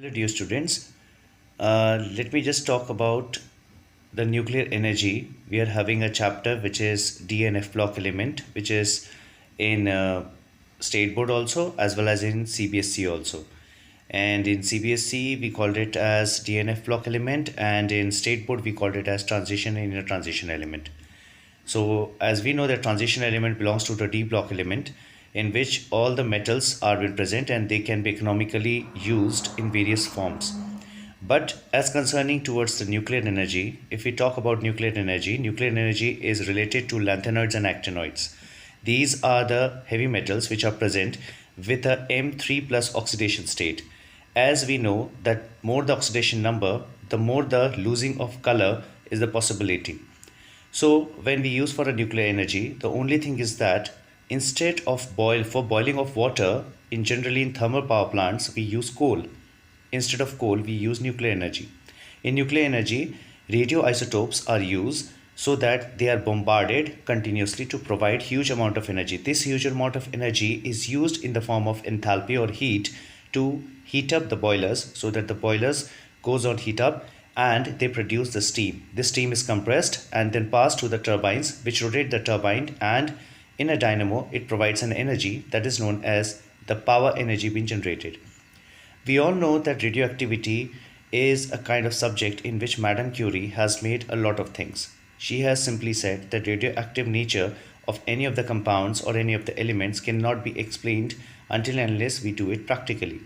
Hello, dear students. Let me just talk about the nuclear energy. We are having a chapter which is DNF block element, which is in state board also as well as in CBSE also. And in CBSE we called it as DNF block element, and in state board we called it as transition in a transition element. So as we know, that transition element belongs to the D block element, in which all the metals are been present and they can be economically used in various forms. But as concerning towards the nuclear energy, if we talk about nuclear energy is related to lanthanoids and actinoids. These are the heavy metals which are present with a M3 plus oxidation state. As we know that more the oxidation number, the more the losing of color is the possibility. So when we use for a nuclear energy, the only thing is that instead of boiling of water, in generally in thermal power plants, we use coal. Instead of coal, we use nuclear energy. In nuclear energy, radioisotopes are used so that they are bombarded continuously to provide huge amount of energy. This huge amount of energy is used in the form of enthalpy or heat to heat up the boilers, so that the boilers goes on heat up and they produce the steam. This steam is compressed and then passed to the turbines, which rotate the turbine, and in a dynamo it provides an energy that is known as the power energy being generated. We all know that radioactivity is a kind of subject in which Madame Curie has made a lot of things. She has simply said that radioactive nature of any of the compounds or any of the elements cannot be explained until and unless we do it practically.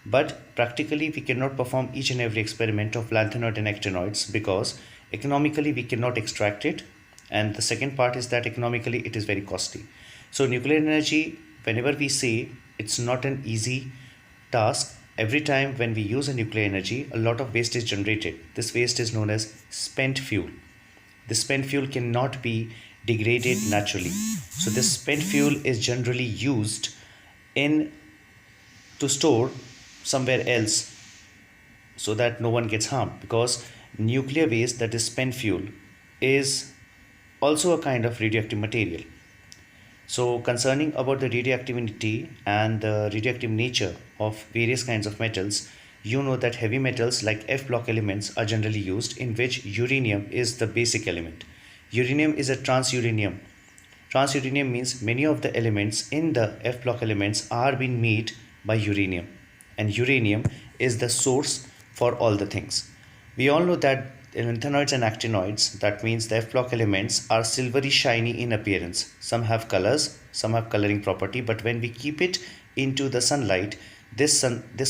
But practically we cannot perform each and every experiment of lanthanoid and actinoids because economically we cannot extract it, and the second part is that economically it is very costly. So nuclear energy, whenever we say, it's not an easy task. Every time when we use a nuclear energy, a lot of waste is generated. This waste is known as spent fuel. The spent fuel cannot be degraded naturally. So this spent fuel is generally used in to store somewhere else so that no one gets harmed, because nuclear waste, that is spent fuel, is also a kind of radioactive material. So concerning about the radioactivity and the radioactive nature of various kinds of metals, you know that heavy metals like F block elements are generally used, in which uranium is the basic element. Uranium is a transuranium. Transuranium means many of the elements in the F block elements are being made by uranium, and uranium is the source for all the things. We all know that lanthanoids and actinoids, that means the F block elements, are silvery shiny in appearance. Some have colors, some have coloring property, but when we keep it into the sunlight, this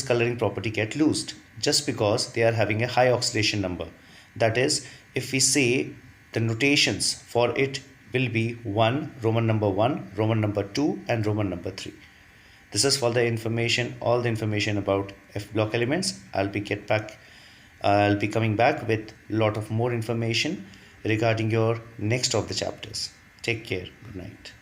coloring property get loosed just because they are having a high oxidation number. That is, if we say the notations for it will be 1, Roman number 1, Roman number 2 and Roman number 3. This is for the information, all the information about F block elements. I'll be coming back with a lot of more information regarding your next of the chapters. Take care. Good night.